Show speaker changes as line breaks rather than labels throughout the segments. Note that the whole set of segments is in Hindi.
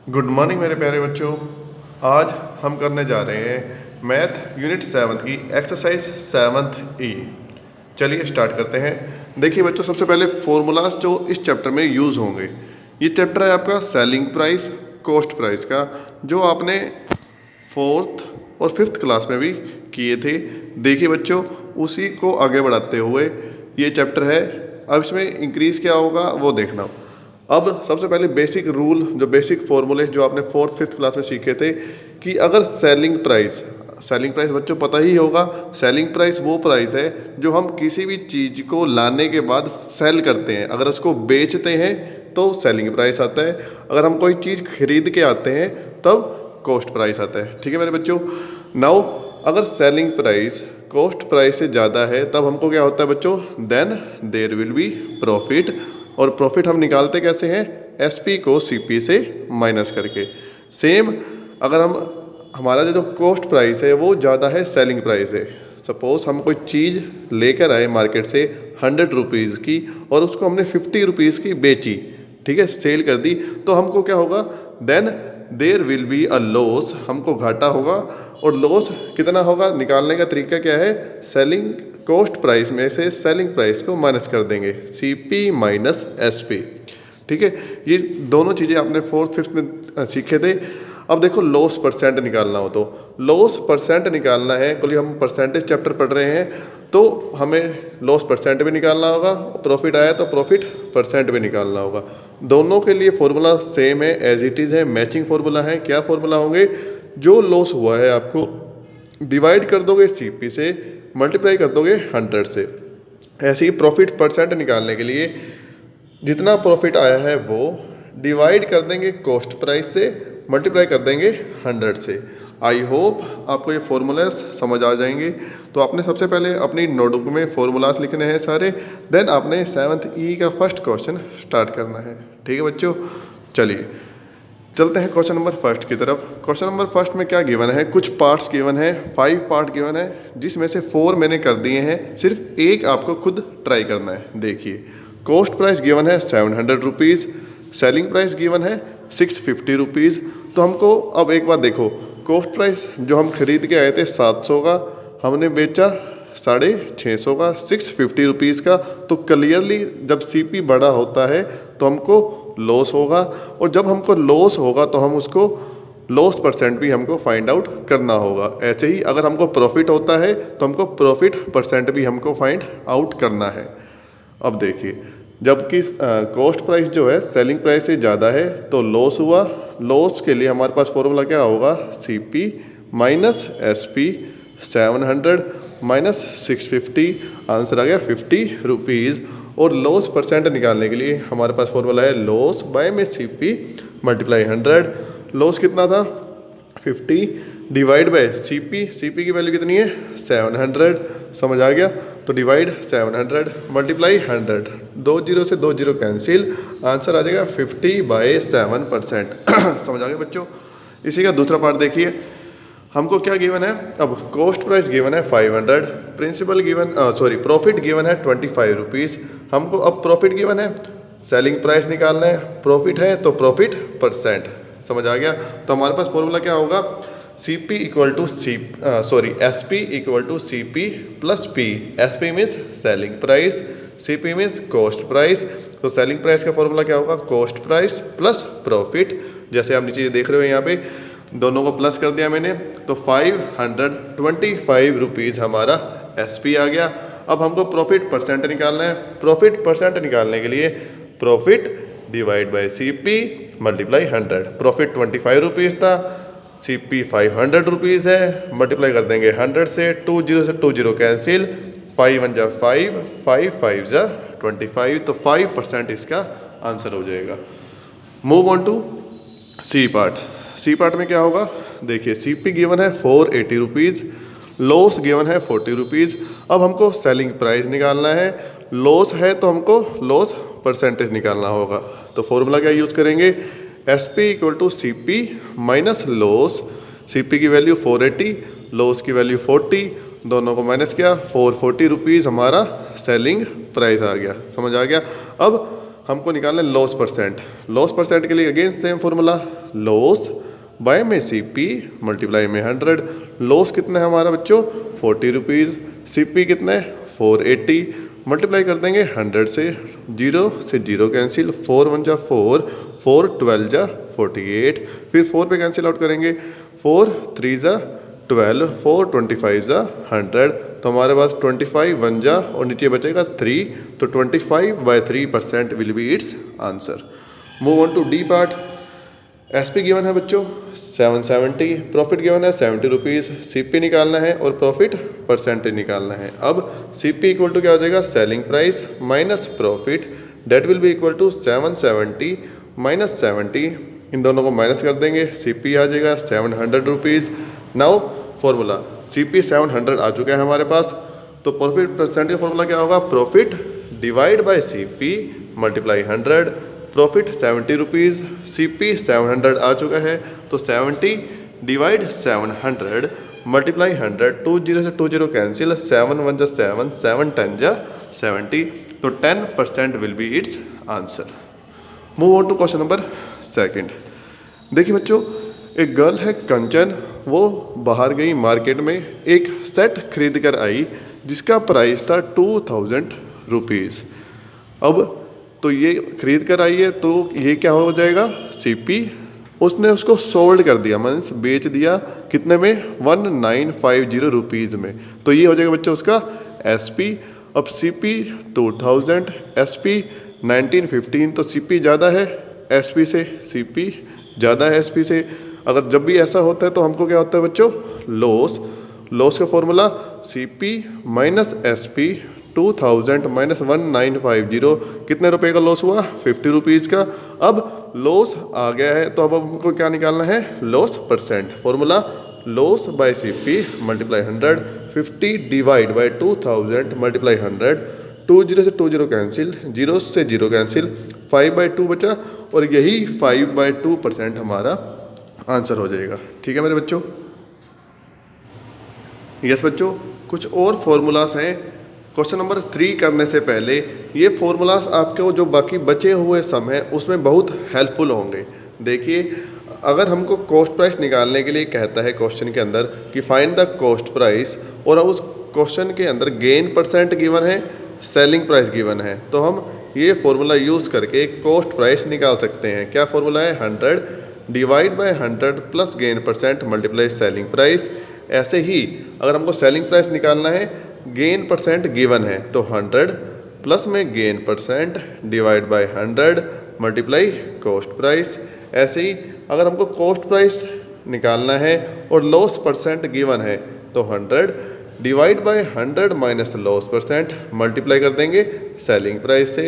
गुड मॉर्निंग मेरे प्यारे बच्चों। आज हम करने जा रहे हैं मैथ यूनिट 7 की एक्सरसाइज 7th ई। चलिए स्टार्ट करते हैं। देखिए बच्चों, सबसे पहले फॉर्मूलाज जो इस चैप्टर में यूज़ होंगे, ये चैप्टर है आपका सेलिंग प्राइस कॉस्ट प्राइस का, जो आपने 4th और 5th क्लास में भी किए थे। देखिए बच्चों, उसी को आगे बढ़ाते हुए ये चैप्टर है। अब इसमें इंक्रीज़ क्या होगा वो देखना। अब सबसे पहले बेसिक रूल, जो बेसिक फॉर्मूले जो आपने 4th 5th क्लास में सीखे थे, कि अगर सेलिंग प्राइस बच्चों पता ही होगा, सेलिंग प्राइस वो प्राइस है जो हम किसी भी चीज़ को लाने के बाद सेल करते हैं। अगर उसको बेचते हैं तो सेलिंग प्राइस आता है, अगर हम कोई चीज़ खरीद के आते हैं तब कॉस्ट प्राइस आता है। ठीक है मेरे बच्चों। नाउ अगर सेलिंग प्राइस कॉस्ट प्राइस से ज़्यादा है तब हमको क्या होता है बच्चों, then there will be profit. और प्रॉफिट हम निकालते कैसे हैं, एसपी को सीपी से माइनस करके। सेम अगर हमारा जो कॉस्ट प्राइस है वो ज़्यादा है सेलिंग प्राइस है। सपोज हम कोई चीज़ लेकर आए मार्केट से 100 रुपीज़ की और उसको हमने 50 रुपीज़ की बेची, ठीक है, सेल कर दी, तो हमको क्या होगा, then there will be a loss, हमको घाटा होगा। और लॉस कितना होगा, निकालने का तरीका क्या है, सेलिंग कॉस्ट प्राइस में से सेलिंग प्राइस को माइनस कर देंगे, सीपी माइनस एसपी। ठीक है, ये दोनों चीज़ें आपने 4th 5th में सीखे थे। अब देखो, लॉस परसेंट निकालना हो तो लॉस परसेंट निकालना है, क्योंकि हम परसेंटेज चैप्टर पढ़ रहे हैं, तो हमें लॉस परसेंट भी निकालना होगा, प्रॉफिट आया तो प्रॉफिट परसेंट भी निकालना होगा। दोनों के लिए फॉर्मूला सेम है, एज इट इज़ है, मैचिंग फार्मूला है। क्या फार्मूला होंगे, जो लॉस हुआ है आपको डिवाइड कर दोगे सीपी से, मल्टीप्लाई कर दोगे 100 से। ऐसे ही प्रॉफिट परसेंट निकालने के लिए जितना प्रॉफिट आया है वो डिवाइड कर देंगे कॉस्ट प्राइस से, मल्टीप्लाई कर देंगे 100 से। आई होप आपको ये फॉर्मूलाज समझ आ जाएंगे। तो आपने सबसे पहले अपनी नोटबुक में फॉर्मूलाज लिखने हैं सारे, देन आपने 7th ई का फर्स्ट क्वेश्चन स्टार्ट करना है। ठीक है बच्चों, चलिए चलते हैं क्वेश्चन नंबर फर्स्ट की तरफ। क्वेश्चन नंबर फर्स्ट में क्या गिवन है, कुछ पार्ट्स गिवन है, 5 पार्ट गिवन है, जिसमें से 4 मैंने कर दिए हैं, सिर्फ एक आपको खुद ट्राई करना है। देखिए, कॉस्ट प्राइस गिवन है 700 रुपीज़, सेलिंग प्राइस गिवन है 650 रुपीज़। तो हमको अब एक बात देखो, कॉस्ट प्राइस जो हम खरीद के आए थे 700 का, हमने बेचा 650 का, 650 रुपीज़ का। तो क्लियरली जब सीपी बड़ा होता है तो हमको लॉस होगा, और जब हमको लॉस होगा तो हम उसको लॉस परसेंट भी हमको फाइंड आउट करना होगा। ऐसे ही अगर हमको प्रॉफिट होता है तो हमको प्रॉफिट परसेंट भी हमको फाइंड आउट करना है। अब देखिए, जबकि कॉस्ट प्राइस जो है सेलिंग प्राइस से ज़्यादा है तो लॉस हुआ। लॉस के लिए हमारे पास फॉर्मूला क्या होगा, CP minus SP, 700 minus 650, answer आ गया 50 रुपीज़। और लॉस परसेंट निकालने के लिए हमारे पास फॉर्मूला है लॉस बाय में सीपी मल्टीप्लाई 100। लॉस कितना था 50 डिवाइड बाय सीपी, सीपी की वैल्यू कितनी है 700, समझ आ गया। तो डिवाइड 700 मल्टीप्लाई 100, 2 जीरो से 2 जीरो कैंसिल, आंसर आ जाएगा 50/7%। समझ आ गया बच्चों। इसी का दूसरा पार्ट देखिए, हमको क्या गिवन है, अब कॉस्ट प्राइस गिवन है 500, प्रिंसिपल गिवन प्रॉफिट गिवन है 25 रुपीज़। हमको अब प्रॉफिट गिवन है, सेलिंग प्राइस निकालना है, प्रॉफिट है तो प्रॉफिट परसेंट, समझ आ गया। तो हमारे पास फॉर्मूला क्या होगा, CP equal to SP equal to CP plus P। SP means selling price, CP means cost price. तो सेलिंग प्राइस का फॉर्मूला क्या होगा, कॉस्ट प्राइस प्लस प्रॉफिट। जैसे आप नीचे देख रहे हो यहाँ पे दोनों को प्लस कर दिया मैंने, तो 525 रुपीज़ हमारा SP आ गया। अब हमको प्रॉफिट परसेंट निकालना है। प्रॉफिट परसेंट निकालने के लिए profit divide bye CP multiply 100। Profit 25 rupees था, CP 500 रुपीज़ है, मल्टीप्लाई कर देंगे 100 से, 2 जीरो से 2 जीरो कैंसिल, 5 1 जा 5, 5 5 जा 25। तो 5% इसका आंसर हो जाएगा। Move on to C part. C part में क्या होगा, देखिए CP गिवन है 480 रुपीज़, लॉस गिवन है 40 रुपीज़। अब हमको सेलिंग प्राइस निकालना है, लॉस है तो हमको लॉस परसेंटेज निकालना होगा। तो फॉर्मूला क्या यूज़ करेंगे, SP equal to CP minus loss. CP की वैल्यू 480, लॉस की वैल्यू 40, दोनों को माइनस किया, 440 रुपीज़ हमारा सेलिंग प्राइस आ गया, समझ आ गया। अब हमको निकालना है लॉस परसेंट। लॉस परसेंट के लिए again same formula, loss by में CP मल्टीप्लाई में 100। लॉस कितना है हमारा बच्चों 40 रुपीज़, CP कितना है 480, मल्टीप्लाई कर देंगे 100 से 0 कैंसिल, 4 1 जा 4, 4 12 जा 48, फिर 4 पे कैंसिल आउट करेंगे, 4 3 जा 12, 4 25 जा 100, तो हमारे पास 25 1 जा और नीचे बचेगा 3, तो 25/3% will be its answer. Move on to D part. SP given है बच्चों 770, प्रॉफिट गिवन है 70 रुपीज़, CP निकालना है और प्रॉफिट परसेंटेज निकालना है। अब CP इक्वल टू क्या हो जाएगा selling price minus profit, that will be equal to 770 minus 70, इन दोनों को माइनस कर देंगे, CP आ जाएगा 700 रुपीज़। नाउ फॉर्मूला CP 700 आ चुका है हमारे पास, तो प्रॉफिट परसेंटेज का फॉर्मूला क्या होगा profit divide bye CP multiply 100, profit 70 rupees, CP 700 आ चुका है, तो 70 डिवाइड 700 मल्टीप्लाई 100, 20 से 20 कैंसिल, 7 1 जा 7, 7 10 जा 70, तो 10% will be its answer. Move on to question number 2। देखिए बच्चों, एक गर्ल है कंचन, वो बाहर गई मार्केट में, एक सेट खरीद कर आई जिसका प्राइस था 2000 रुपीज़। अब तो ये खरीद कर आई है, तो ये क्या हो जाएगा CP, उसने उसको सोल्ड कर दिया, मीन्स बेच दिया कितने में 1950 रुपीज़ में, तो ये हो जाएगा बच्चों उसका SP। अब CP 2000, SP 1915, तो CP ज़्यादा है SP से, CP ज़्यादा है SP से। अगर जब भी ऐसा होता है तो हमको क्या होता है बच्चों लॉस का formula CP minus SP, 2000 minus 1950, कितने रुपए का लॉस हुआ 50 रुपीज़ का। अब लॉस आ गया है, तो अब हमको क्या निकालना है loss percent, formula loss by CP multiply 100, 50 divide by 2000 multiply 100, 20 से 20 कैंसिल, 0 से 0 कैंसिल, 5/2 बचा, और यही 5/2% हमारा आंसर हो जाएगा। ठीक है मेरे बच्चों। यस बच्चों, कुछ और फॉर्मूलाज हैं क्वेश्चन नंबर 3 करने से पहले। ये फॉर्मूलाज आपके जो बाकी बचे हुए सम हैं उसमें बहुत हेल्पफुल होंगे। देखिए, अगर हमको कॉस्ट प्राइस निकालने के लिए कहता है क्वेश्चन के अंदर कि फाइंड द कॉस्ट प्राइस, और उस क्वेश्चन के अंदर गेन परसेंट गिवन है, सेलिंग प्राइस गिवन है, तो हम ये फॉर्मूला यूज़ करके कॉस्ट प्राइस निकाल सकते हैं। क्या फॉर्मूला है 100 divide by 100 plus gain percent multiply selling price. ऐसे ही अगर हमको सेलिंग प्राइस निकालना है, गेन परसेंट गिवन है, तो 100 प्लस में gain percent divide by 100 multiply cost price. ऐसे ही अगर हमको कॉस्ट प्राइस निकालना है और लॉस परसेंट गिवन है, तो 100 divide by 100 minus loss percent multiply कर देंगे सेलिंग प्राइस से।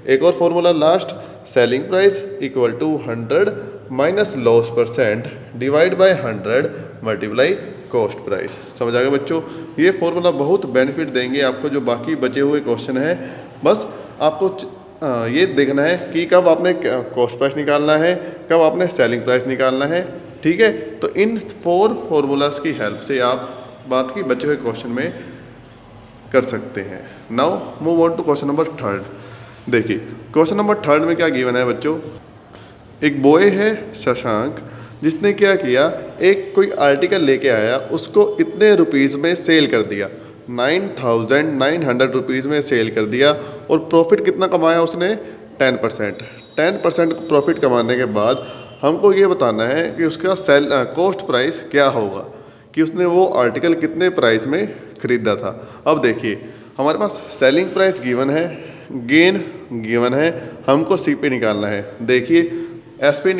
एक और formula last, selling price equal to 100 minus loss percent divide by 100 multiply cost price. समझ आ गया बच्चों। ये फॉर्मूला बहुत बेनिफिट देंगे आपको जो बाकी बचे हुए क्वेश्चन हैं। बस आपको ये देखना है कि कब आपने कॉस्ट प्राइस निकालना है, कब आपने सेलिंग प्राइस निकालना है। ठीक है, तो इन 4 फॉर्मूलाज की हेल्प से आप बाकी बचे हुए क्वेश्चन में कर सकते हैं। Now move on to question number 3। देखिए, क्वेश्चन नंबर 3 में क्या गिवन है बच्चों, एक बॉय है शशांक, जिसने क्या किया, एक कोई आर्टिकल लेके आया, उसको इतने रुपीज़ में सेल कर दिया, 9900 रुपीज़ में सेल कर दिया, और प्रॉफिट कितना कमाया उसने 10% प्रॉफिट कमाने के बाद हमको ये बताना है कि उसका कॉस्ट प्राइस क्या होगा, कि उसने वो आर्टिकल कितने प्राइस में ख़रीदा था। अब देखिए, हमारे पास सेलिंग प्राइस गिवन है, गेन गिवन है, हमको CP निकालना है। देखिए, CP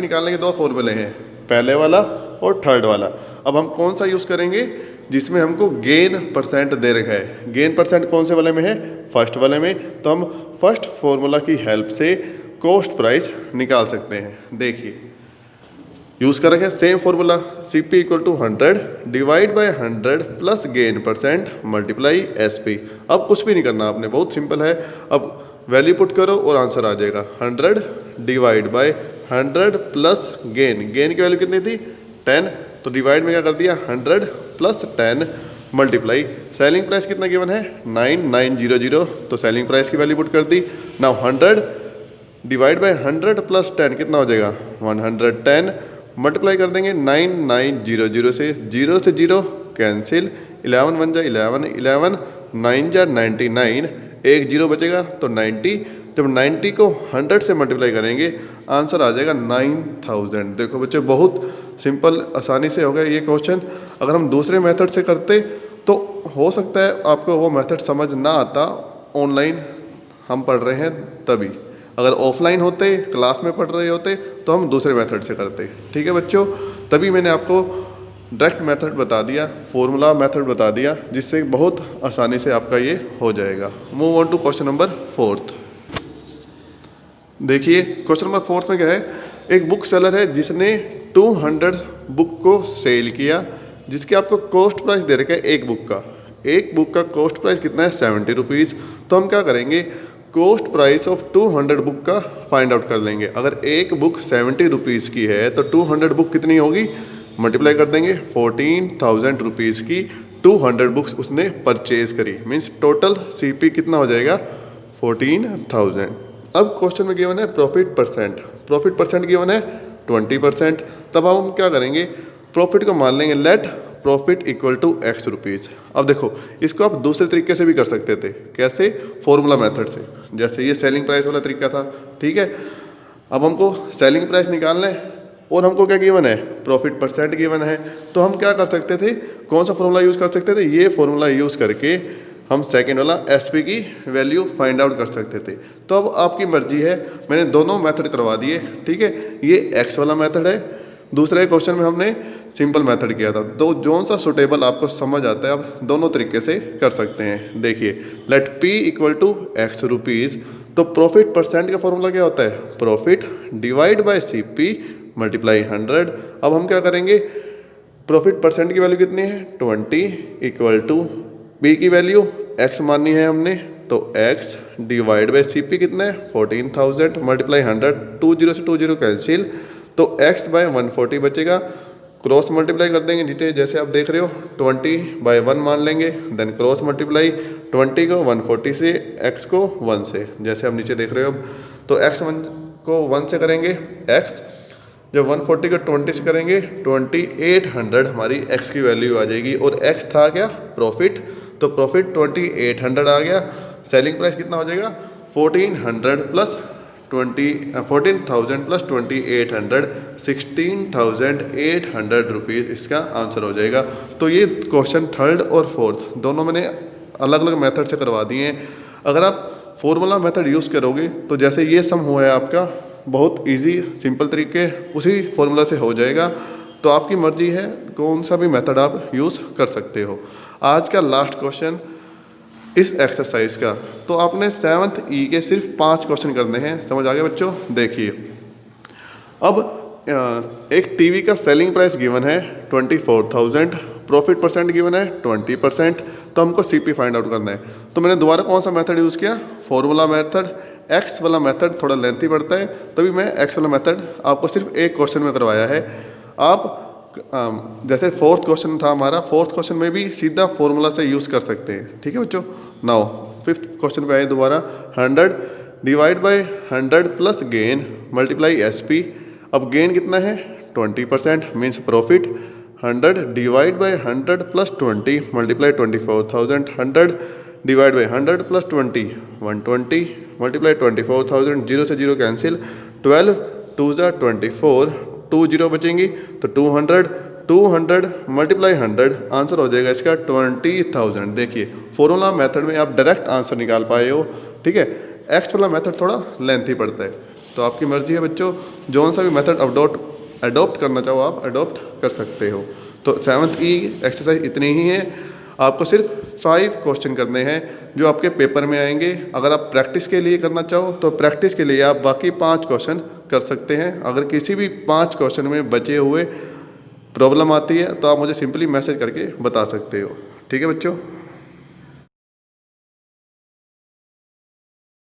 निकालने के 2 फॉर्मूले हैं, पहले वाला और थर्ड वाला। अब हम कौन सा यूज़ करेंगे, जिसमें हमको गेन परसेंट दे रखा है। गेन परसेंट कौन से वाले में है, फर्स्ट वाले में, तो हम फर्स्ट फॉर्मूला की हेल्प से कॉस्ट प्राइस निकाल सकते हैं। देखिए, यूज़ कर रखे हैं same formula, CP equal to 100 divide by 100 plus gain percent multiply SP। अब कुछ भी नहीं करना आपने, बहुत सिंपल है। अब वैल्यू पुट करो और आंसर आ जाएगा 100 डिवाइड बाय 100 प्लस गेन की वैल्यू कितनी थी 10, तो डिवाइड में क्या कर दिया 100 प्लस 10 मल्टीप्लाई सेलिंग प्राइस कितना गिवन है 9900, तो सेलिंग प्राइस की वैल्यू पुट कर दी। नाउ 100 डिवाइड बाय 100 प्लस 10 कितना हो जाएगा 110, मल्टीप्लाई कर देंगे 9900 से, 0 से 0 कैंसिल, 11 1 जा 11, 11 9 जा 99, एक 0 बचेगा तो 90। जब 90 को 100 से मल्टीप्लाई करेंगे आंसर आ जाएगा 9000। देखो बच्चों बहुत सिंपल आसानी से हो गया ये क्वेश्चन। अगर हम दूसरे मेथड से करते तो हो सकता है आपको वो मेथड समझ ना आता, ऑनलाइन हम पढ़ रहे हैं तभी। अगर ऑफलाइन होते क्लास में पढ़ रहे होते तो हम दूसरे मेथड से करते। ठीक है बच्चों, तभी मैंने आपको डायरेक्ट मेथड बता दिया, फॉर्मूला मेथड बता दिया, जिससे बहुत आसानी से आपका ये हो जाएगा। Move on to question number 4। देखिए क्वेश्चन नंबर 4 में क्या है, एक बुक सेलर है जिसने 200 बुक को सेल किया, जिसके आपको कॉस्ट प्राइस दे रखा है एक बुक का कॉस्ट प्राइस कितना है 70 रुपीज़। तो हम क्या करेंगे, कॉस्ट प्राइस ऑफ 200 बुक का फाइंड आउट कर लेंगे। अगर एक बुक 70 रुपीज़ की है तो 200 बुक कितनी होगी, मल्टीप्लाई कर देंगे 14,000 रुपीज़ की 200 बुक्स उसने परचेज करी, मीन्स टोटल सीपी कितना हो जाएगा 14,000। अब क्वेश्चन में गिवन है प्रॉफिट परसेंट गिवन है 20%। तब हम क्या करेंगे, प्रॉफिट को मान लेंगे let profit equal to x rupees. अब देखो इसको आप दूसरे तरीके से भी कर सकते थे, कैसे, फॉर्मूला मेथड से, जैसे ये सेलिंग प्राइस वाला तरीका था। ठीक है, अब हमको सेलिंग प्राइस निकालना है और हमको क्या गिवन है, प्रॉफिट परसेंट गिवन है। तो हम क्या कर सकते थे, कौन सा फॉर्मूला यूज़ कर सकते थे, ये फॉर्मूला यूज़ करके हम सेकंड वाला एसपी की वैल्यू फाइंड आउट कर सकते थे। तो अब आपकी मर्जी है, मैंने दोनों मेथड करवा दिए। ठीक है, ये एक्स वाला मेथड है, दूसरे क्वेश्चन में हमने सिंपल मेथड किया था। तो जो सा सुटेबल आपको समझ आता है आप दोनों तरीके से कर सकते हैं। देखिए let P equal to X rupees, तो प्रॉफिट परसेंट का फॉर्मूला क्या होता है, profit divide by C P multiply 100। अब हम क्या करेंगे, प्रॉफिट परसेंट की वैल्यू कितनी है 20 इक्वल टू पी की वैल्यू x माननी है हमने, तो x divide by C P कितना है 14,000 मल्टीप्लाई 100, 20 से 20 कैंसिल, तो x बाय 140 बचेगा। क्रॉस मल्टीप्लाई कर देंगे नीचे, जैसे आप देख रहे हो 20/1 मान लेंगे, देन क्रॉस मल्टीप्लाई 20 को 140 से, x को 1 से, जैसे आप नीचे देख रहे हो। अब तो x1 को 1 से करेंगे, x जब 140 को 20 से करेंगे 2800 हमारी x की वैल्यू आ जाएगी। और x था क्या, प्रॉफिट, तो प्रॉफिट 2800 आ गया। सेलिंग प्राइस कितना हो जाएगा 14,000 प्लस 2800 16,800 रुपीज़ इसका आंसर हो जाएगा। तो ये क्वेश्चन थर्ड और फोर्थ दोनों मैंने अलग अलग मेथड से करवा दिए हैं। अगर आप फॉर्मूला मेथड यूज़ करोगे तो जैसे ये सम हुआ है आपका, बहुत इजी सिंपल तरीके उसी फॉर्मूला से हो जाएगा। तो आपकी मर्जी है कौन सा भी मेथड आप यूज़ कर सकते हो। आज का लास्ट क्वेश्चन इस एक्सरसाइज का, तो आपने 7th ई के सिर्फ 5 क्वेश्चन करने हैं। समझ आ गया बच्चों। देखिए अब एक टीवी का सेलिंग प्राइस गिवन है 24,000, प्रॉफिट परसेंट गिवन है 20%, तो हमको सीपी फाइंड आउट करना है। तो मैंने दोबारा कौन सा मेथड यूज़ किया, फॉर्मूला मेथड। एक्स वाला मेथड थोड़ा लेंथी पड़ता है, तभी मैं एक्स वाला मेथड आपको सिर्फ एक क्वेश्चन में करवाया है। आप जैसे फोर्थ क्वेश्चन था हमारा, फोर्थ क्वेश्चन में भी सीधा फॉर्मूला से यूज़ कर सकते हैं। ठीक है बच्चों। नाउ फिफ्थ क्वेश्चन पे आए दोबारा, 100 divide by 100 plus gain multiply S P. अब गेन कितना है 20%, means profit 100 divide by 100 plus 20 multiply 24,000, 100 divide by 100 plus 20 120 multiply 24,000, 0 से 0 कैंसिल, 12 2 जा 24, 2 0 बचेंगी, तो 200 मल्टीप्लाई 100 आंसर हो जाएगा इसका 20,000। देखिए फॉर्मूला मेथड में आप डायरेक्ट आंसर निकाल पाए हो। ठीक है, एक्स वाला मेथड थोड़ा लेंथी पड़ता है, तो आपकी मर्जी है बच्चों, जो सा भी मेथड अडोप्ट करना चाहो आप अडोप्ट कर सकते हो। तो 7th ई एक्सरसाइज इतनी ही है। आपको सिर्फ 5 क्वेश्चन करने हैं जो आपके पेपर में आएंगे। अगर आप प्रैक्टिस के लिए करना चाहो तो प्रैक्टिस के लिए आप बाकी 5 क्वेश्चन कर सकते हैं। अगर किसी भी 5 क्वेश्चन में बचे हुए प्रॉब्लम आती है तो आप मुझे सिंपली मैसेज करके बता सकते हो। ठीक है बच्चों।